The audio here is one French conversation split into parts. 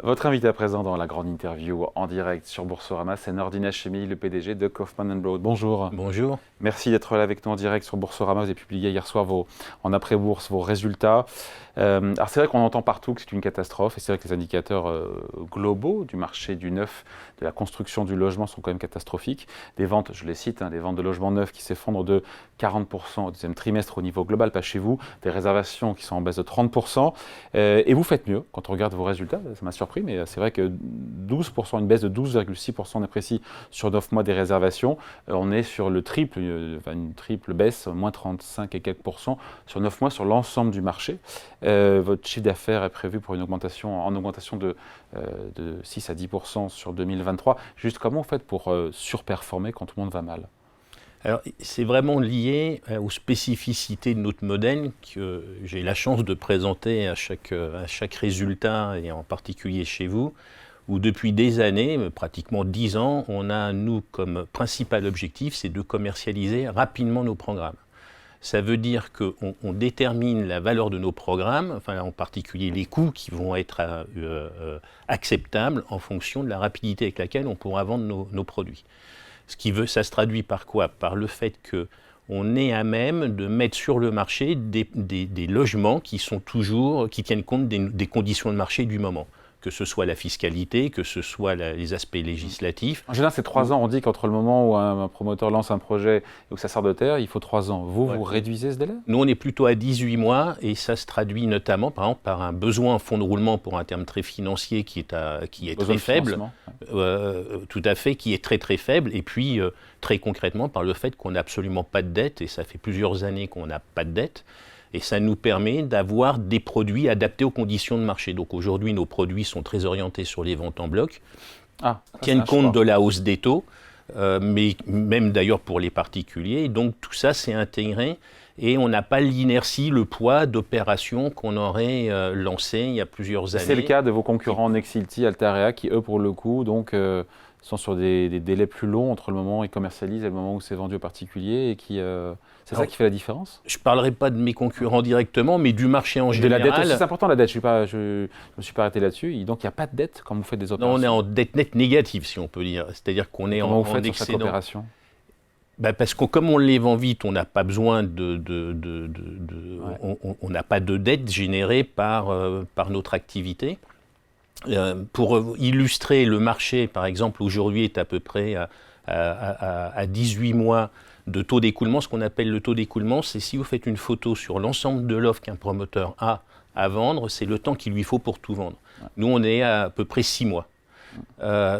Votre invité à présent dans la grande interview en direct sur Boursorama, c'est Nordine Hachemi, le PDG de Kaufman & Broad. Bonjour. Bonjour. Merci d'être là avec nous en direct sur Boursorama. Vous avez publié hier soir en après-bourse vos résultats. Alors c'est vrai qu'on entend partout que c'est une catastrophe et c'est vrai que les indicateurs globaux du marché du neuf, de la construction du logement sont quand même catastrophiques. Des ventes, je les cite, des ventes de logements neufs qui s'effondrent de 40% au deuxième trimestre au niveau global, pas chez vous. Des réservations qui sont en baisse de 30%. Et vous faites mieux quand on regarde vos résultats. Ça m'a surpris, mais c'est vrai que 12%, une baisse de 12,6% on est précis sur 9 mois des réservations. On est sur le triple, une triple baisse, moins 35 et quelques pourcents sur 9 mois sur l'ensemble du marché. Votre chiffre d'affaires est prévu pour en augmentation de 6 à 10% sur 2023. Juste comment vous faites pour surperformer quand tout le monde va mal ? Alors, c'est vraiment lié aux spécificités de notre modèle que j'ai la chance de présenter à chaque résultat et en particulier chez vous, où depuis des années, pratiquement 10 ans, on a, nous, comme principal objectif, c'est de commercialiser rapidement nos programmes. Ça veut dire qu'on détermine la valeur de nos programmes, enfin, en particulier les coûts qui vont être acceptables en fonction de la rapidité avec laquelle on pourra vendre nos produits. Ça se traduit par quoi ? Par le fait qu'on est à même de mettre sur le marché des logements qui tiennent compte des conditions de marché du moment. Que ce soit la fiscalité, que ce soit les aspects législatifs. En général, c'est 3 ans. On dit qu'entre le moment où un promoteur lance un projet et où ça sort de terre, il faut 3 ans. Vous réduisez ce délai ? Nous, on est plutôt à 18 mois et ça se traduit notamment, par exemple, par un besoin en fonds de roulement pour un terme très financier qui est très faible. Tout à fait, qui est très très faible. Et puis, très concrètement, par le fait qu'on n'a absolument pas de dette, et ça fait plusieurs années qu'on n'a pas de dette. Et ça nous permet d'avoir des produits adaptés aux conditions de marché. Donc aujourd'hui, nos produits sont très orientés sur les ventes en bloc, tiennent compte de la hausse des taux, mais même d'ailleurs pour les particuliers. Donc tout ça, c'est intégré et on n'a pas l'inertie, le poids d'opérations qu'on aurait lancées il y a plusieurs années. C'est le cas de vos concurrents Nexity, Altarea, qui eux, pour le coup, donc, sont sur des délais plus longs entre le moment où ils commercialisent et le moment où c'est vendu aux particuliers et qui... C'est ça qui fait la différence ? Je ne parlerai pas de mes concurrents directement, mais du marché en général. De la dette, c'est important la dette, je ne me suis pas arrêté là-dessus. Donc il n'y a pas de dette quand vous faites des opérations ? Non, on est en dette nette négative, si on peut dire. C'est-à-dire qu'on est Comment vous faites en sur cette opération ? Parce que comme on les vend vite, on n'a pas besoin on n'a pas de dette générée par notre activité. Pour illustrer, le marché, par exemple, aujourd'hui est à peu près à 18 mois de taux d'écoulement. Ce qu'on appelle le taux d'écoulement, c'est si vous faites une photo sur l'ensemble de l'offre qu'un promoteur a à vendre, c'est le temps qu'il lui faut pour tout vendre. Ouais. Nous, on est à peu près 6 mois.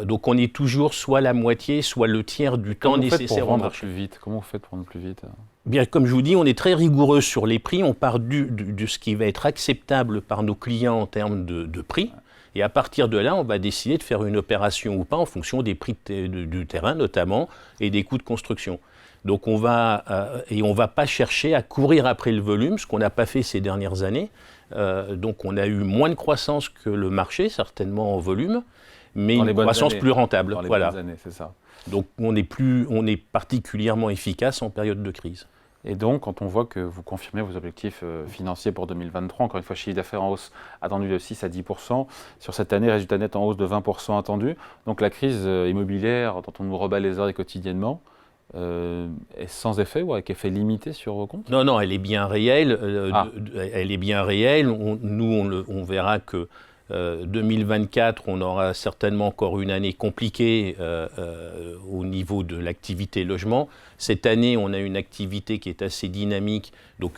Donc on est toujours soit la moitié, soit le tiers du temps nécessaire au marché. Plus vite. Comment vous faites pour vendre plus vite ? Bien, comme je vous dis, on est très rigoureux sur les prix. On part de ce qui va être acceptable par nos clients en termes de prix. Et à partir de là, on va décider de faire une opération ou pas en fonction des prix du terrain notamment et des coûts de construction. Donc on va pas chercher à courir après le volume, ce qu'on n'a pas fait ces dernières années. Donc on a eu moins de croissance que le marché, certainement en volume, mais une croissance plus rentable. Dans les bonnes années, c'est ça. Donc on est particulièrement efficace en période de crise. Et donc, quand on voit que vous confirmez vos objectifs financiers pour 2023, encore une fois, chiffre d'affaires en hausse attendu de 6 à 10%, sur cette année, résultat net en hausse de 20% attendu. Donc la crise immobilière, dont on nous rebat les oreilles quotidiennement, est sans effet ou avec effet limité sur vos comptes ? Non, elle est bien réelle. Elle est bien réelle. On verra que 2024, on aura certainement encore une année compliquée au niveau de l'activité logement. Cette année, on a une activité qui est assez dynamique, donc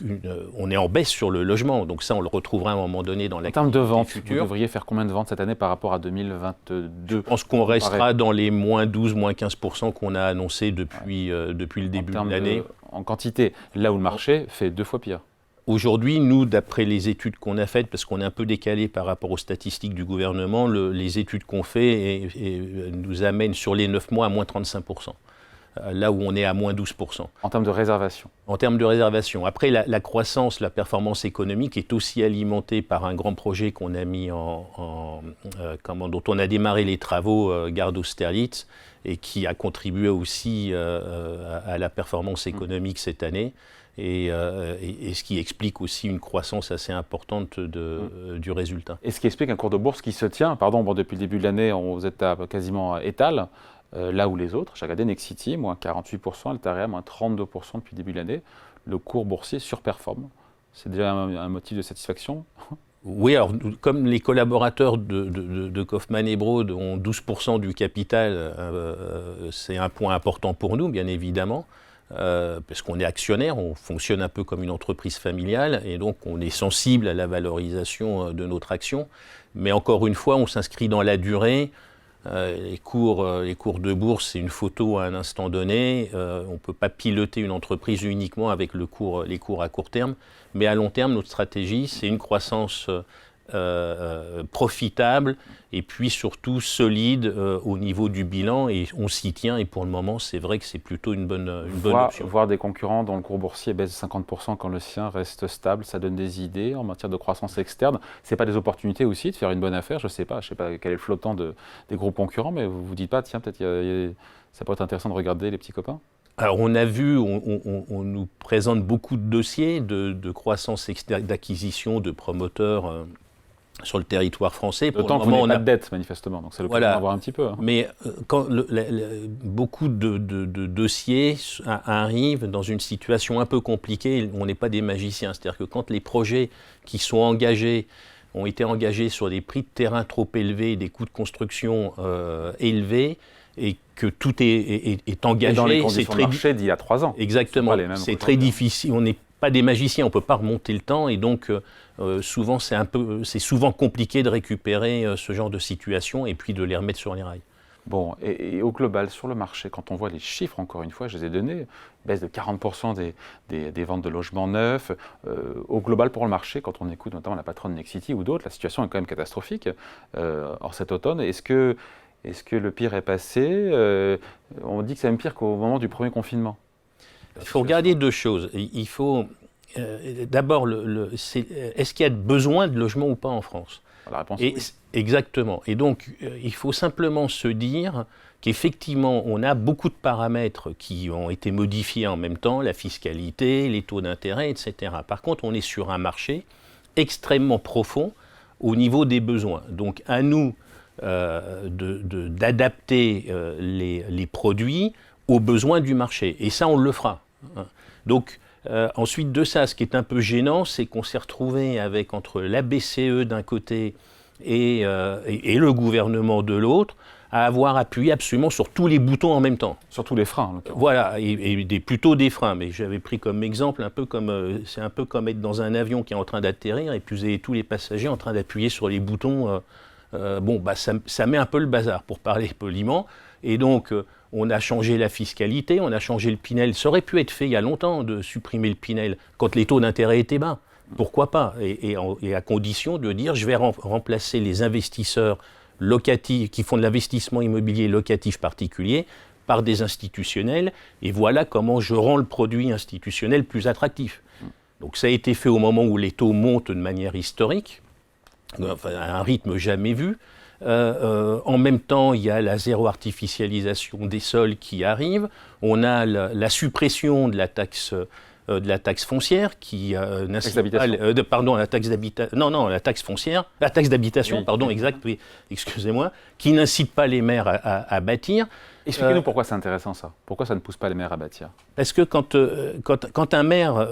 on est en baisse sur le logement, donc ça on le retrouvera à un moment donné dans l'activité future. En termes de vente, vous devriez faire combien de ventes cette année par rapport à 2022 ? Je pense qu'on restera dans les moins 12, moins 15% qu'on a annoncé depuis le début de l'année. En quantité, là où le marché fait 2 fois pire. Aujourd'hui, nous, d'après les études qu'on a faites, parce qu'on est un peu décalé par rapport aux statistiques du gouvernement, les études qu'on fait nous amènent sur les 9 mois à moins 35%. là où on est à moins 12%. En termes de réservation. En termes de réservation. Après, la croissance, la performance économique est aussi alimentée par un grand projet qu'on a mis dont on a démarré les travaux, Gare d'Austerlitz, et qui a contribué aussi à la performance économique cette année. Et ce qui explique aussi une croissance assez importante du résultat. Et ce qui explique un cours de bourse qui se tient, depuis le début de l'année, vous êtes quasiment à étal, là où les autres, chaque année, Nexity, moins 48%, Altaria, moins 32% depuis le début de l'année, le cours boursier surperforme. C'est déjà un motif de satisfaction? Oui, alors comme les collaborateurs de Kaufmann et Broad ont 12% du capital, c'est un point important pour nous, bien évidemment. Parce qu'on est actionnaire, on fonctionne un peu comme une entreprise familiale et donc on est sensible à la valorisation de notre action. Mais encore une fois, on s'inscrit dans la durée. Les cours de bourse, c'est une photo à un instant donné. On ne peut pas piloter une entreprise uniquement avec les cours à court terme. Mais à long terme, notre stratégie, c'est une croissance profitable et puis surtout solide au niveau du bilan, et on s'y tient, et pour le moment c'est vrai que c'est plutôt une bonne option. Voir des concurrents dont le cours boursier baisse de 50% quand le sien reste stable, ça donne des idées en matière de croissance externe. C'est pas des opportunités aussi de faire une bonne affaire? Je sais pas quel est le flottant des gros concurrents, mais vous vous dites pas, tiens, peut-être ça pourrait être intéressant de regarder les petits copains? Alors on a vu, on nous présente beaucoup de dossiers de croissance externe, d'acquisition de promoteurs sur le territoire français. D'autant que vous n'avez pas de dette, manifestement, donc c'est l'occasion d'en voir un petit peu. Mais quand beaucoup de dossiers arrivent dans une situation un peu compliquée, on n'est pas des magiciens. C'est-à-dire que quand les projets qui sont engagés ont été engagés sur des prix de terrain trop élevés, des coûts de construction élevés, et que tout est engagé, dans les conditions de marché d'il y a 3 ans. Exactement. C'est très difficile. On n'est pas des magiciens, on ne peut pas remonter le temps, et donc souvent c'est souvent compliqué de récupérer ce genre de situation et puis de les remettre sur les rails. Bon, et au global, sur le marché, quand on voit les chiffres, encore une fois, je les ai donnés, baisse de 40% des ventes de logements neufs. Au global, pour le marché, quand on écoute notamment la patronne Nexity ou d'autres, la situation est quand même catastrophique. Or, cet automne, est-ce que le pire est passé? On dit que c'est même pire qu'au moment du premier confinement. Il faut regarder deux choses. Il faut d'abord, est-ce qu'il y a besoin de logements ou pas en France? La réponse est oui. Exactement. Et donc, il faut simplement se dire qu'effectivement, on a beaucoup de paramètres qui ont été modifiés en même temps, la fiscalité, les taux d'intérêt, etc. Par contre, on est sur un marché extrêmement profond au niveau des besoins. Donc, à nous d'adapter les produits aux besoins du marché. Et ça, on le fera. Donc, ensuite de ça, ce qui est un peu gênant, c'est qu'on s'est retrouvé avec, entre la BCE d'un côté et le gouvernement de l'autre, à avoir appuyé absolument sur tous les boutons en même temps. Sur tous les freins, en l'occurrence. Voilà, plutôt des freins. Mais j'avais pris comme exemple, c'est un peu comme être dans un avion qui est en train d'atterrir et puis vous avez tous les passagers en train d'appuyer sur les boutons. Ça met un peu le bazar, pour parler poliment. Et donc, on a changé la fiscalité, on a changé le Pinel. Ça aurait pu être fait il y a longtemps de supprimer le Pinel quand les taux d'intérêt étaient bas. Pourquoi pas? Et à condition de dire, je vais remplacer les investisseurs locatifs qui font de l'investissement immobilier locatif particulier par des institutionnels. Et voilà comment je rends le produit institutionnel plus attractif. Donc ça a été fait au moment où les taux montent de manière historique, enfin, à un rythme jamais vu. En même temps, il y a la zéro artificialisation des sols qui arrive. On a la suppression de la taxe foncière qui n'incite pas... la taxe d'habitation. Non, la taxe foncière. La taxe d'habitation, oui. Pardon, exact, oui, excusez-moi, qui n'incite pas les maires à bâtir. Expliquez-nous pourquoi c'est intéressant ça. Pourquoi ça ne pousse pas les maires à bâtir? Parce que quand un maire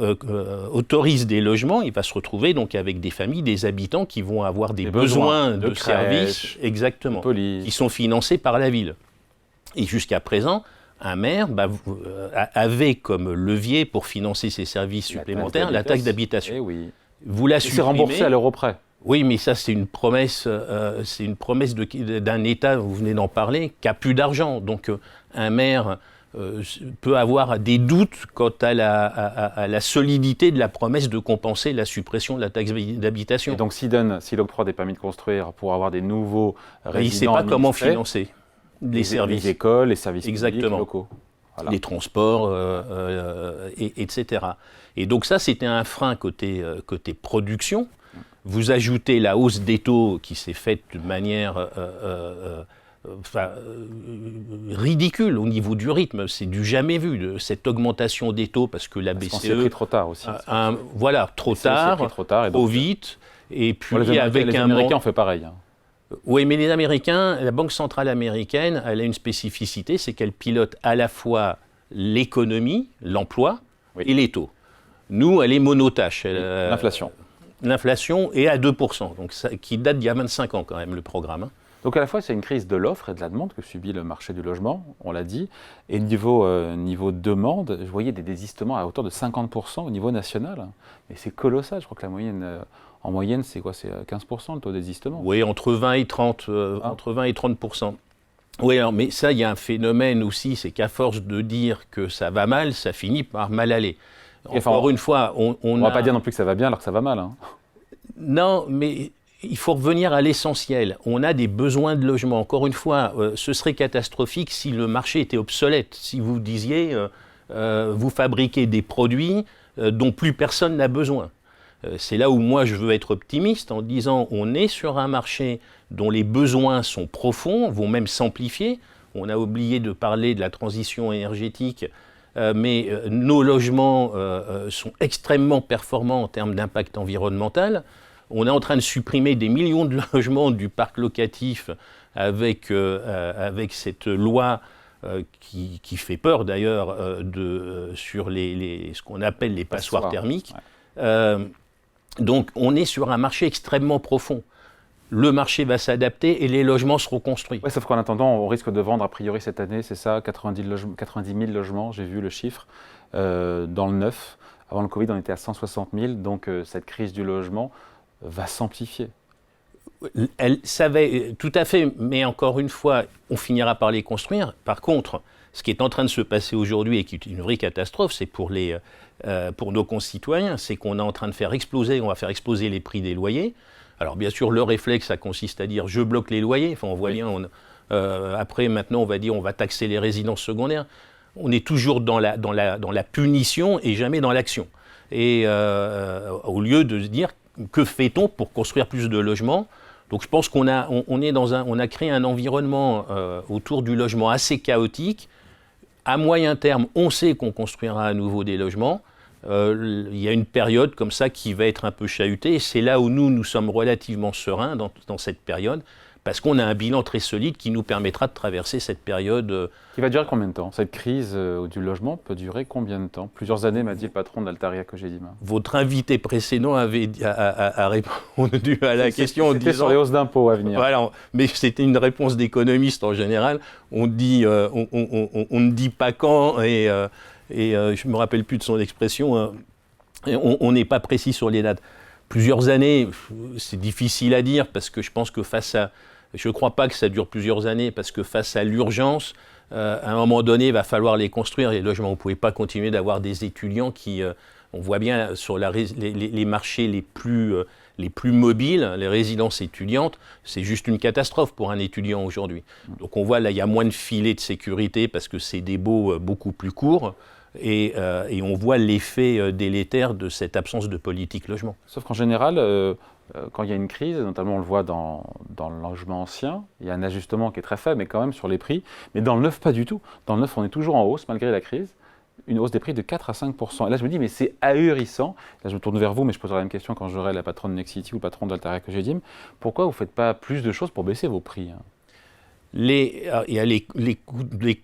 autorise des logements, il va se retrouver donc avec des familles, des habitants qui vont avoir des besoins de services, exactement, qui sont financés par la ville. Et jusqu'à présent, un maire avait comme levier pour financer ses services supplémentaires la taxe d'habitation. Eh oui. Vous la supprimez. C'est remboursé à l'euro près. Oui, mais ça, c'est une promesse d'un État, vous venez d'en parler, qui n'a plus d'argent. Donc, un maire peut avoir des doutes quant à la solidité de la promesse de compenser la suppression de la taxe d'habitation. Et donc, s'il octroie des permis de construire pour avoir des nouveaux résidents, il ne sait pas comment financer les services. Les écoles, les services publics locaux. Voilà. les transports, etc. Et donc ça, c'était un frein côté production. Vous ajoutez la hausse des taux qui s'est faite de manière ridicule au niveau du rythme. C'est du jamais vu, cette augmentation des taux, parce que la BCE... Parce qu'on s'est pris trop tard aussi. Voilà, trop tard, et trop vite. Et puis les Américains ont fait pareil. Hein. Oui, mais les Américains, la Banque centrale américaine, elle a une spécificité, c'est qu'elle pilote à la fois l'économie, l'emploi et les taux. Nous, elle est monotâche. L'inflation. L'inflation est à 2%, donc qui date d'il y a 25 ans quand même, le programme. Hein. Donc à la fois, c'est une crise de l'offre et de la demande que subit le marché du logement, on l'a dit. Et niveau demande, je voyais des désistements à hauteur de 50% au niveau national. Mais c'est colossal, je crois que la moyenne... En moyenne, c'est quoi? C'est 15% le taux de désistement? Oui, entre 20 et 30, entre 20 et 30%. Oui, alors, mais ça, il y a un phénomène aussi, c'est qu'à force de dire que ça va mal, ça finit par mal aller. Encore une fois, on ne va pas dire non plus que ça va bien alors que ça va mal. Hein. Non, mais il faut revenir à l'essentiel. On a des besoins de logement. Encore une fois, ce serait catastrophique si le marché était obsolète. Si vous disiez, vous fabriquez des produits dont plus personne n'a besoin. C'est là où moi je veux être optimiste en disant on est sur un marché dont les besoins sont profonds, vont même s'amplifier. On a oublié de parler de la transition énergétique, mais nos logements sont extrêmement performants en termes d'impact environnemental. On est en train de supprimer des millions de logements du parc locatif avec cette loi qui fait peur d'ailleurs sur ce qu'on appelle les passoires thermiques. Ouais. Donc on est sur un marché extrêmement profond. Le marché va s'adapter et les logements seront construits. Ouais, sauf qu'en attendant, on risque de vendre a priori cette année, c'est ça, 90 000 logements, j'ai vu le chiffre, dans le neuf. Avant le Covid, on était à 160 000, donc cette crise du logement va s'amplifier. Ça va, tout à fait, mais encore une fois, on finira par les construire. Par contre, ce qui est en train de se passer aujourd'hui et qui est une vraie catastrophe, c'est pour nos concitoyens, c'est qu'on est en train de on va faire exploser les prix des loyers. Alors bien sûr, le réflexe, ça consiste à dire je bloque les loyers. Enfin, on voit bien. Après, maintenant, on va dire on va taxer les résidences secondaires. On est toujours dans la punition et jamais dans l'action. Et au lieu de se dire que fait-on pour construire plus de logements? Donc je pense on a créé un environnement autour du logement assez chaotique. À moyen terme, on sait qu'on construira à nouveau des logements. Il y a une période comme ça qui va être un peu chahutée. Et c'est là où nous sommes relativement sereins dans cette période, parce qu'on a un bilan très solide qui nous permettra de traverser cette période. Qui va durer combien de temps? Cette crise du logement peut durer combien de temps? Plusieurs années, m'a dit le patron d'Altaria Cogedim. Votre invité précédent a répondu à la question en disant... C'était sur les hausses d'impôts à venir. Voilà, mais c'était une réponse d'économiste en général. On ne dit pas quand, et je ne me rappelle plus de son expression, on n'est pas précis sur les dates. Plusieurs années, c'est difficile à dire, parce que je pense que je ne crois pas que ça dure plusieurs années, parce que face à l'urgence, à un moment donné, il va falloir les construire, les logements. Vous ne pouvez pas continuer d'avoir des étudiants qui, on voit bien sur les marchés les plus mobiles, les résidences étudiantes, c'est juste une catastrophe pour un étudiant aujourd'hui. Donc on voit là, il y a moins de filets de sécurité parce que c'est des baux beaucoup plus courts. Et on voit l'effet délétère de cette absence de politique logement. Sauf qu'en général, quand il y a une crise, notamment on le voit dans le logement ancien, il y a un ajustement qui est très faible, mais quand même sur les prix. Mais dans le neuf, pas du tout. Dans le neuf, on est toujours en hausse, malgré la crise. Une hausse des prix de 4 à 5%. Et là, je me dis, mais c'est ahurissant. Là, je me tourne vers vous, mais je poserai la même question quand j'aurai la patronne de Nexity ou le patron d'Altaria Cogedim. Pourquoi vous ne faites pas plus de choses pour baisser vos prix? Il y a les coûts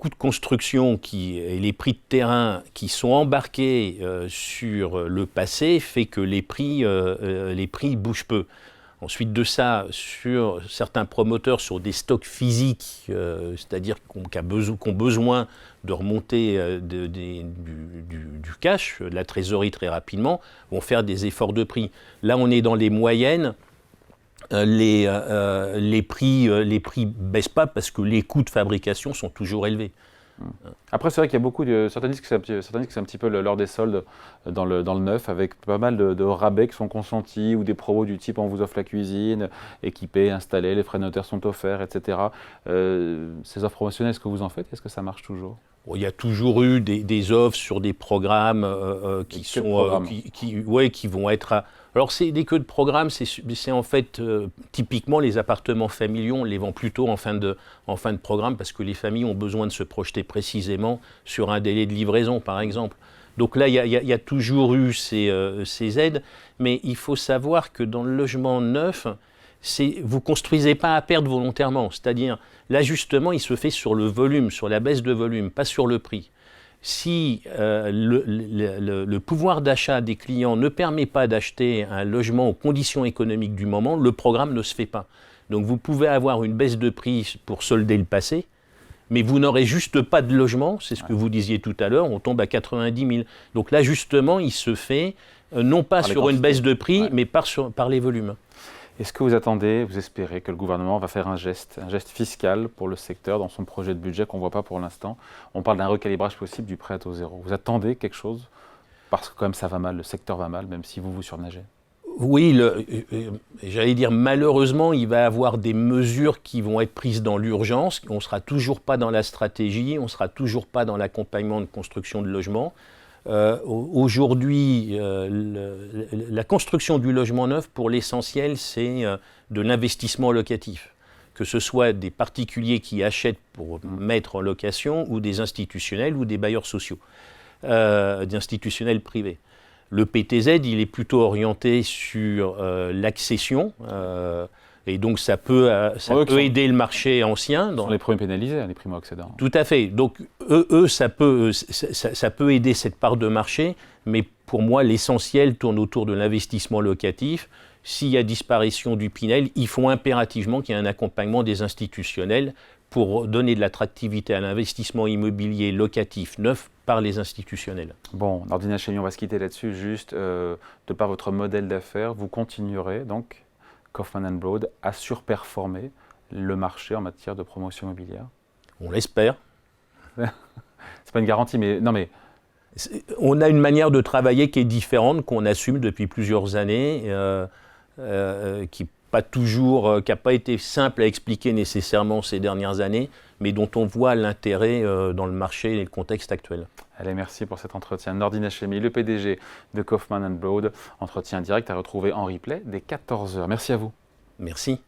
de construction et les prix de terrain qui sont embarqués sur le passé fait que les prix bougent peu. Ensuite de ça, sur certains promoteurs, sur des stocks physiques, c'est-à-dire qui ont besoin de remonter du cash, de la trésorerie très rapidement, vont faire des efforts de prix. Là, on est dans les moyennes. Les prix baissent pas parce que les coûts de fabrication sont toujours élevés. Après, c'est vrai qu'il y a beaucoup de... Certains disent que c'est un petit peu l'heure des soldes dans le neuf, avec pas mal de rabais qui sont consentis ou des promos du type on vous offre la cuisine, équipée, installée, les frais notaires sont offerts, etc. Ces offres promotionnelles, est-ce que vous en faites? Est-ce que ça marche toujours? Bon, il y a toujours eu des offres sur des programmes qui sont qui vont être. Alors c'est des queues de programmes, c'est en fait typiquement les appartements familiaux, on les vend plutôt en fin de programme parce que les familles ont besoin de se projeter précisément sur un délai de livraison par exemple. Donc là il y a toujours eu ces aides, mais il faut savoir que dans le logement neuf, vous ne construisez pas à perte volontairement, c'est-à-dire l'ajustement il se fait sur le volume, sur la baisse de volume, pas sur le prix. Si le pouvoir d'achat des clients ne permet pas d'acheter un logement aux conditions économiques du moment, le programme ne se fait pas. Donc vous pouvez avoir une baisse de prix pour solder le passé, mais vous n'aurez juste pas de logement, c'est ce que vous disiez tout à l'heure, on tombe à 90 000. Donc l'ajustement il se fait non pas sur une baisse de prix, mais par les volumes. Est-ce que vous attendez, vous espérez que le gouvernement va faire un geste fiscal pour le secteur dans son projet de budget qu'on ne voit pas pour l'instant? On parle d'un recalibrage possible du prêt à taux zéro. Vous attendez quelque chose? Parce que quand même ça va mal, le secteur va mal, même si vous surnagez. Oui, j'allais dire malheureusement, il va y avoir des mesures qui vont être prises dans l'urgence. On ne sera toujours pas dans la stratégie, on ne sera toujours pas dans l'accompagnement de construction de logements. Aujourd'hui, la construction du logement neuf, pour l'essentiel, c'est de l'investissement locatif. Que ce soit des particuliers qui achètent pour mettre en location, ou des institutionnels, ou des bailleurs sociaux, des institutionnels privés. Le PTZ, il est plutôt orienté sur l'accession, et donc ça peut aider le marché ancien. Ce sont les premiers pénalisés, les primo-accédants. Tout à fait. Donc eux ça peut aider cette part de marché, mais pour moi, l'essentiel tourne autour de l'investissement locatif. S'il y a disparition du Pinel, il faut impérativement qu'il y ait un accompagnement des institutionnels pour donner de l'attractivité à l'investissement immobilier locatif neuf par les institutionnels. Bon, Nordine Hachemi, on va se quitter là-dessus. Juste, de par votre modèle d'affaires, vous continuerez donc, Kaufman & Broad, à surperformer le marché en matière de promotion immobilière? On l'espère. C'est pas une garantie, mais non mais... On a une manière de travailler qui est différente, qu'on assume depuis plusieurs années, qui n'a pas été simple à expliquer nécessairement ces dernières années, mais dont on voit l'intérêt dans le marché et le contexte actuel. Allez, merci pour cet entretien. Nordine Hachemi, le PDG de Kaufman & Broad, entretien direct à retrouver en replay dès 14h. Merci à vous. Merci.